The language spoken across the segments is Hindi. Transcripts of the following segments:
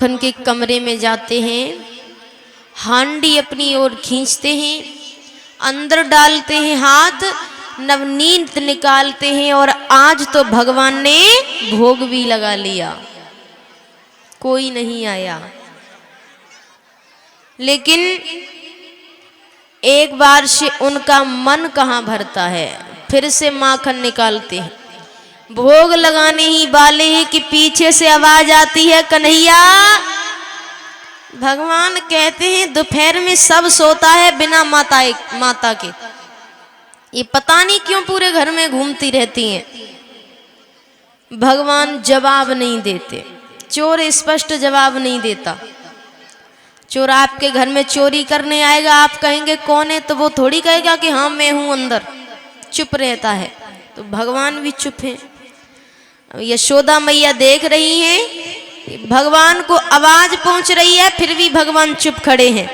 माखन के कमरे में जाते हैं, हांडी अपनी ओर खींचते हैं, अंदर डालते हैं हाथ, नवनीत निकालते हैं और आज तो भगवान ने भोग भी लगा लिया, कोई नहीं आया। लेकिन एक बार से उनका मन कहाँ भरता है, फिर से माखन निकालते हैं, भोग लगाने ही वाले हैं कि पीछे से आवाज आती है, कन्हैया। भगवान कहते हैं दोपहर में सब सोता है बिना माता के, ये पता नहीं क्यों पूरे घर में घूमती रहती हैं। भगवान जवाब नहीं देते, चोर स्पष्ट जवाब नहीं देता। चोर आपके घर में चोरी करने आएगा, आप कहेंगे कौन है, तो वो थोड़ी कहेगा कि हाँ मैं हूं अंदर, चुप रहता है। तो भगवान भी चुप हैं। यशोदा मैया देख रही हैं भगवान को आवाज पहुंच रही है, फिर भी भगवान चुप खड़े हैं।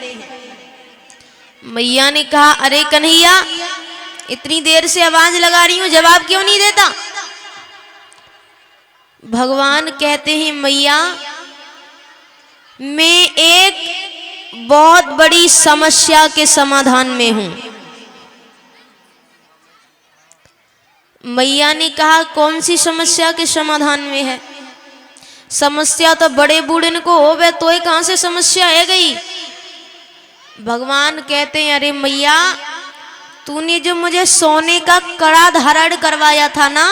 मैया ने कहा, अरे कन्हैया इतनी देर से आवाज लगा रही हूं, जवाब क्यों नहीं देता? भगवान कहते हैं, मैया मैं एक बहुत बड़ी समस्या के समाधान में हूं। मैया ने कहा, कौन सी समस्या के समाधान में है? समस्या तो बड़े बूढ़े को हो गए, तो कहां से समस्या है गई? भगवान कहते हैं, अरे मैया तूने जो मुझे सोने का कड़ा धारण करवाया था ना,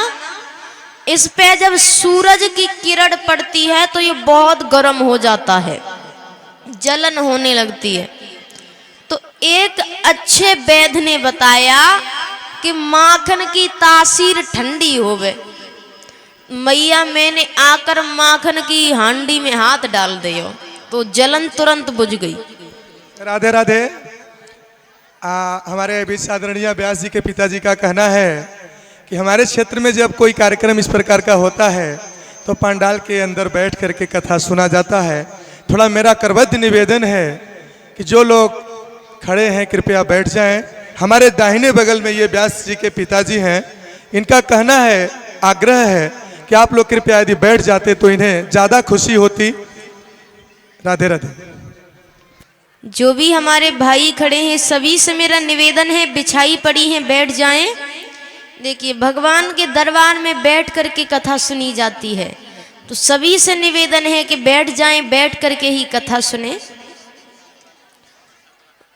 इस पे जब सूरज की किरण पड़ती है तो ये बहुत गर्म हो जाता है, जलन होने लगती है। तो एक अच्छे वैद्य ने बताया कि माखन की तासीर ठंडी हो गए। मैया मैंने आकर माखन की हांडी में हाथ डाल दिया तो जलन तुरंत बुझ गई। राधे राधे। हमारे बीच आदरणीय व्यास जी के पिताजी का कहना है कि हमारे क्षेत्र में जब कोई कार्यक्रम इस प्रकार का होता है तो पंडाल के अंदर बैठ करके कथा सुना जाता है। थोड़ा मेरा करबद्ध निवेदन है कि जो लोग खड़े हैं कृपया बैठ जाएं। हमारे दाहिने बगल में ये व्यास जी के पिताजी हैं, इनका कहना है, आग्रह है कि आप लोग कृपया यदि बैठ जाते तो इन्हें ज़्यादा खुशी होती। राधे राधे। जो भी हमारे भाई खड़े हैं सभी से मेरा निवेदन है, बिछाई पड़ी है बैठ जाएं। देखिए भगवान के दरबार में बैठ करके कथा सुनी जाती है, तो सभी से निवेदन है कि बैठ जाएं, बैठ करके ही कथा सुने।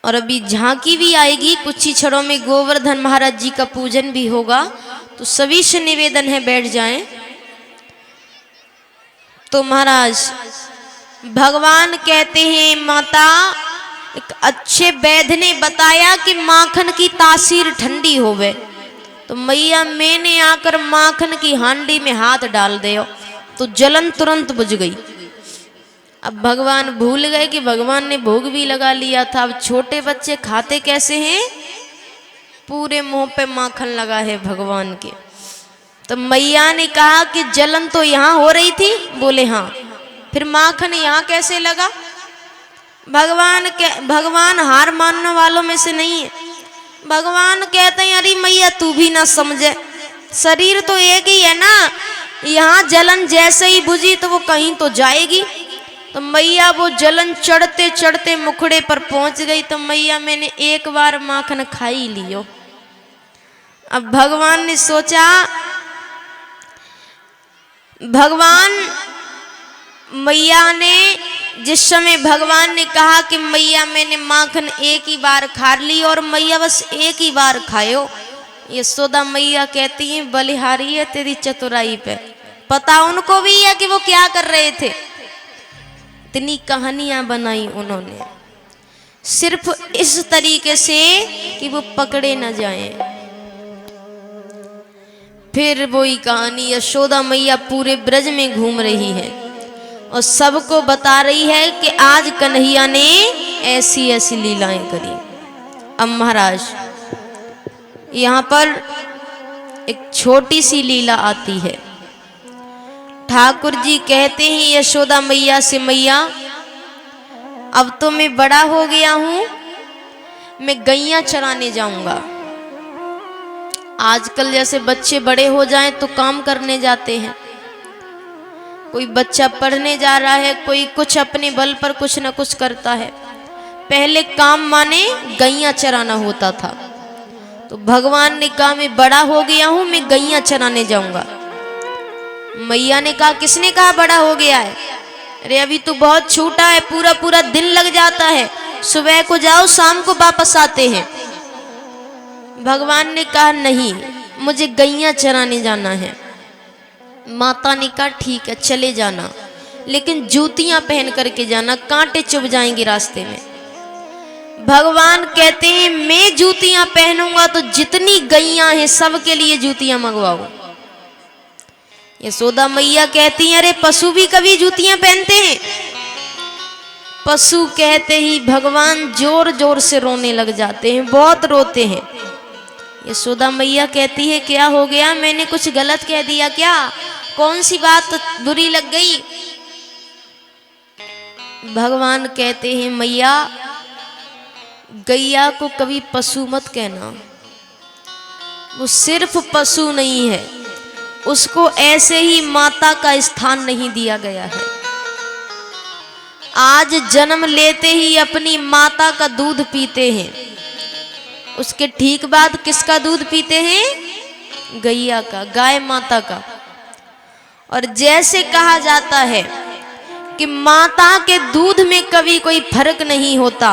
और अभी झांकी भी आएगी, कुछ ही क्षणों में गोवर्धन महाराज जी का पूजन भी होगा, तो सभी से निवेदन है बैठ जाएं। तो महाराज भगवान कहते हैं, माता एक अच्छे वैद्य ने बताया कि माखन की तासीर ठंडी होवे, तो मैया मैंने आकर माखन की हांडी में हाथ डाल दिया तो जलन तुरंत बुझ गई। अब भगवान भूल गए कि भगवान ने भोग भी लगा लिया था। अब छोटे बच्चे खाते कैसे हैं? पूरे मुंह पे माखन लगा है भगवान के। तो मैया ने कहा कि जलन तो यहाँ हो रही थी, बोले हाँ, फिर माखन यहाँ कैसे लगा? भगवान हार मानने वालों में से नहीं है। भगवान कहते हैं, अरे मैया तू भी ना समझे, शरीर तो एक ही है ना, यहाँ जलन जैसे ही बुझी तो वो कहीं तो जाएगी। तो मैया वो जलन चढ़ते चढ़ते मुखड़े पर पहुंच गई। तो मैया मैंने एक बार माखन खा ही लियो। अब भगवान ने सोचा, भगवान मैया ने जिस समय भगवान ने कहा कि मैया मैंने माखन एक ही बार खा ली और मैया बस एक ही बार खायो, यशोदा मैया कहती है बलिहारी है तेरी चतुराई पे। पता उनको भी है कि वो क्या कर रहे थे, इतनी कहानियां बनाई उन्होंने सिर्फ इस तरीके से कि वो पकड़े न जाएं। फिर वही कहानी, यशोदा मैया पूरे ब्रज में घूम रही है और सबको बता रही है कि आज कन्हैया ने ऐसी ऐसी लीलाएं करी। अब महाराज यहाँ पर एक छोटी सी लीला आती है। ठाकुर जी कहते हैं यशोदा मैया से, मैया अब तो मैं बड़ा हो गया हूं, मैं गैया चराने जाऊंगा। आजकल जैसे बच्चे बड़े हो जाएं तो काम करने जाते हैं, कोई बच्चा पढ़ने जा रहा है, कोई कुछ अपने बल पर कुछ न कुछ करता है। पहले काम माने गैया चराना होता था, तो भगवान ने कहा मैं बड़ा हो गया हूं, मैं गैया चराने जाऊंगा। मैया ने कहा किसने कहा बड़ा हो गया है? अरे अभी तो बहुत छोटा है, पूरा पूरा दिन लग जाता है, सुबह को जाओ शाम को वापस आते हैं। भगवान ने कहा नहीं, मुझे गैया चराने जाना है। माता ने कहा ठीक है चले जाना, लेकिन जूतियां पहन करके जाना, कांटे चुभ जाएंगे रास्ते में। भगवान कहते हैं मैं जूतियां पहनूंगा तो जितनी गैया हैं सबके लिए जूतियां मंगवाओ। यशोदा मैया कहती हैं अरे पशु भी कभी जूतियां पहनते हैं? पशु कहते ही भगवान जोर जोर से रोने लग जाते हैं, बहुत रोते हैं। यशोदा मैया कहती है क्या हो गया, मैंने कुछ गलत कह दिया क्या? कौन सी बात बुरी लग गई? भगवान कहते हैं मैया गैया को कभी पशु मत कहना, वो सिर्फ पशु नहीं है, उसको ऐसे ही माता का स्थान नहीं दिया गया है। आज जन्म लेते ही अपनी माता का दूध पीते हैं, उसके ठीक बाद किसका दूध पीते हैं? गैया का, गाय माता का। और जैसे कहा जाता है कि माता के दूध में कभी कोई फर्क नहीं होता,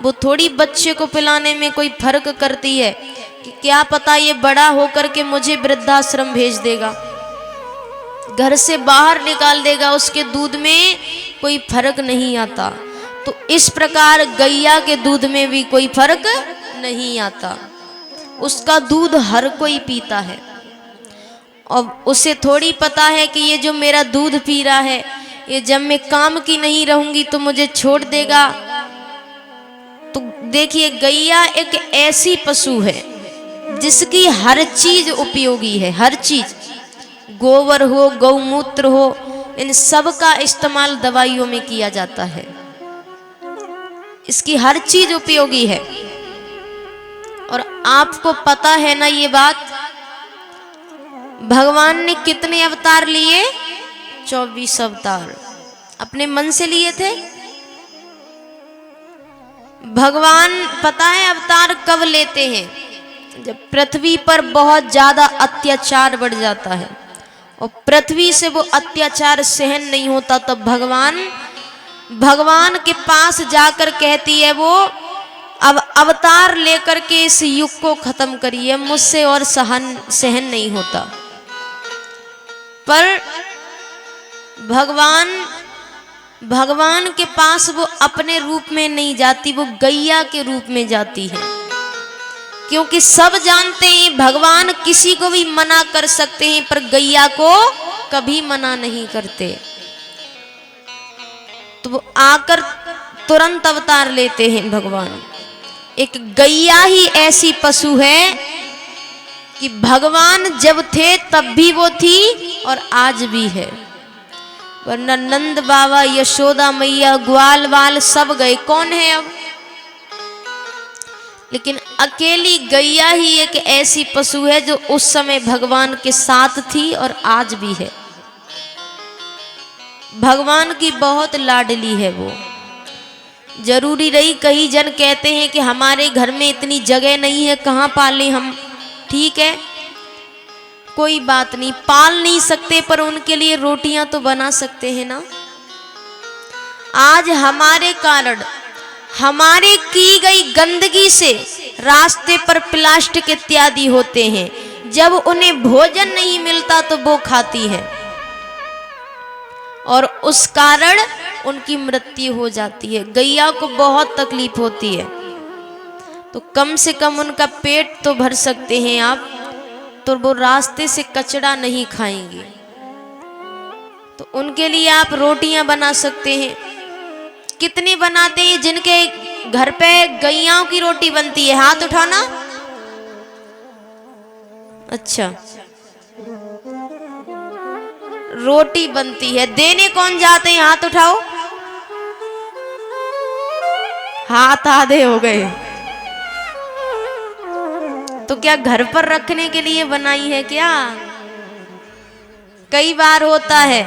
वो थोड़ी बच्चे को पिलाने में कोई फर्क करती है कि क्या पता ये बड़ा होकर के मुझे वृद्धाश्रम भेज देगा, घर से बाहर निकाल देगा, उसके दूध में कोई फर्क नहीं आता। तो इस प्रकार गैया के दूध में भी कोई फर्क नहीं आता, उसका दूध हर कोई पीता है। और उसे थोड़ी पता है कि ये जो मेरा दूध पी रहा है ये जब मैं काम की नहीं रहूंगी तो मुझे छोड़ देगा। तो देखिए गैया एक ऐसी पशु है जिसकी हर चीज उपयोगी है, हर चीज, गोबर हो गौमूत्र हो, इन सब का इस्तेमाल दवाइयों में किया जाता है, इसकी हर चीज उपयोगी है। और आपको पता है ना ये बात, भगवान ने कितने अवतार लिए? 24 अवतार अपने मन से लिए थे। भगवान पता है अवतार कब लेते हैं? जब पृथ्वी पर बहुत ज्यादा अत्याचार बढ़ जाता है और पृथ्वी से वो अत्याचार सहन नहीं होता, तब भगवान के पास जाकर कहती है वो, अब अवतार लेकर के इस युग को खत्म करिए, मुझसे और सहन नहीं होता। पर भगवान के पास वो अपने रूप में नहीं जाती, वो गैया के रूप में जाती है, क्योंकि सब जानते हैं भगवान किसी को भी मना कर सकते हैं पर गैया को कभी मना नहीं करते। तो वो आकर तुरंत अवतार लेते हैं भगवान। एक गैया ही ऐसी पशु है कि भगवान जब थे तब भी वो थी और आज भी है, वरना नंद बाबा यशोदा मैया ग्वाल वाल सब गए, कौन है अब? लेकिन अकेली गैया ही एक ऐसी पशु है जो उस समय भगवान के साथ थी और आज भी है। भगवान की बहुत लाडली है वो। जरूरी रही, कई जन कहते हैं कि हमारे घर में इतनी जगह नहीं है, कहाँ पालें हम। ठीक है, कोई बात नहीं, पाल नहीं सकते पर उनके लिए रोटियां तो बना सकते हैं ना। आज हमारे कारण, हमारे की गई गंदगी से रास्ते पर प्लास्टिक इत्यादि होते हैं, जब उन्हें भोजन नहीं मिलता तो वो खाती है और उस कारण उनकी मृत्यु हो जाती है। गैया को बहुत तकलीफ होती है, तो कम से कम उनका पेट तो भर सकते हैं आप, तो वो रास्ते से कचड़ा नहीं खाएंगे, तो उनके लिए आप रोटियां बना सकते हैं। कितने बनाते हैं जिनके घर पे गैयाओं की रोटी बनती है? हाथ उठाना। अच्छा, रोटी बनती है, देने कौन जाते हैं? हाथ उठाओ। हाथ आधे हो गए। तो क्या घर पर रखने के लिए बनाई है क्या? कई बार होता है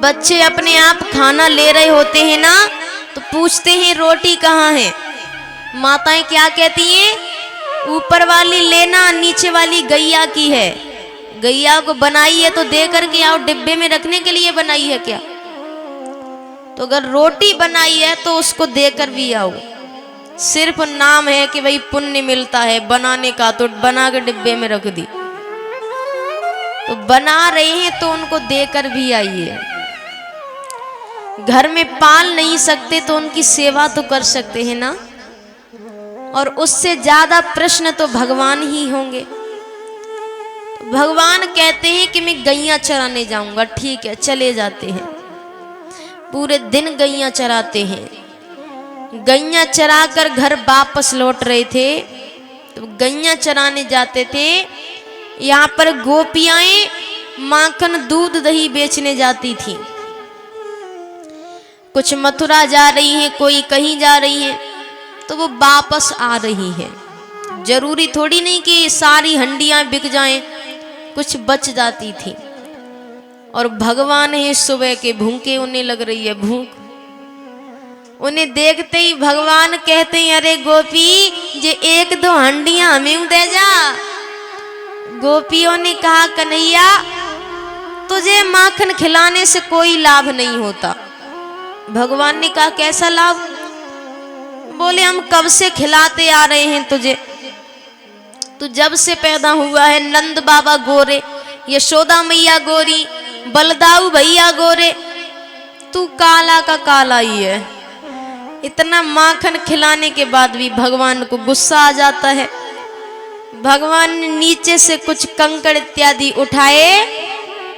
बच्चे अपने आप खाना ले रहे होते हैं ना, तो पूछते हैं रोटी कहाँ है। माताएं क्या कहती हैं, ऊपर वाली लेना, नीचे वाली गैया की है। गैया को बनाई है तो दे करके आओ, डिब्बे में रखने के लिए बनाई है क्या? तो अगर रोटी बनाई है तो उसको देकर भी आओ। सिर्फ नाम है कि भाई पुण्य मिलता है बनाने का, तो बना के डिब्बे में रख दी। तो बना रहे हैं तो उनको देकर भी आइए। घर में पाल नहीं सकते तो उनकी सेवा तो कर सकते हैं ना। और उससे ज्यादा प्रश्न तो भगवान ही होंगे। तो भगवान कहते हैं कि मैं गैया चराने जाऊंगा। ठीक है, चले जाते हैं। पूरे दिन गैया चराते हैं। गैया चराकर घर वापस लौट रहे थे। तो गैया चराने जाते थे। यहाँ पर गोपियाएं माखन दूध दही बेचने जाती थी। कुछ मथुरा जा रही हैं, कोई कहीं जा रही हैं, तो वो वापस आ रही है। जरूरी थोड़ी नहीं कि सारी हंडियां बिक जाएं, कुछ बच जाती थी। और भगवान है सुबह के भूखे, उन्हें लग रही है भूख। उन्हें देखते ही भगवान कहते हैं, अरे गोपी जे एक दो हंडियां हमें दे जा। गोपियों ने कहा, कन्हैया तुझे माखन खिलाने से कोई लाभ नहीं होता। भगवान ने कहा, कैसा लाभ? बोले, हम कब से खिलाते आ रहे हैं तुझे। तू जब से पैदा हुआ है, नंद बाबा गोरे, यशोदा मैया गोरी, बलदाऊ भैया गोरे, तू काला का काला ही है। इतना माखन खिलाने के बाद भी भगवान को गुस्सा आ जाता है। भगवान ने नीचे से कुछ कंकड़ इत्यादि उठाए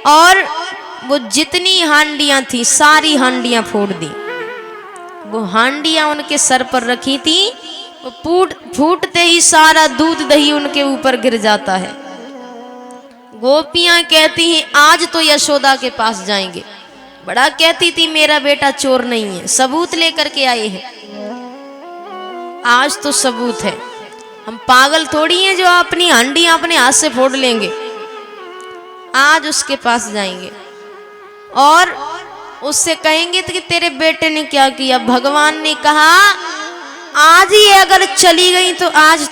और वो जितनी हांडियां थी सारी हांडियां फोड़ दी। वो हांडियां उनके सर पर रखी थी, वो फूटते ही सारा दूध दही उनके ऊपर गिर जाता है। गोपियां कहती हैं, आज तो यशोदा के पास जाएंगे। बड़ा कहती थी मेरा बेटा चोर नहीं है, सबूत लेकर के आए हैं। आज तो सबूत है। हम पागल थोड़ी हैं जो अपनी हांडियां अपने हाथ से फोड़ लेंगे। आज उसके पास जाएंगे और उससे कहेंगे कि तेरे बेटे ने क्या किया। भगवान ने कहा, आज ही अगर चली गई तो आज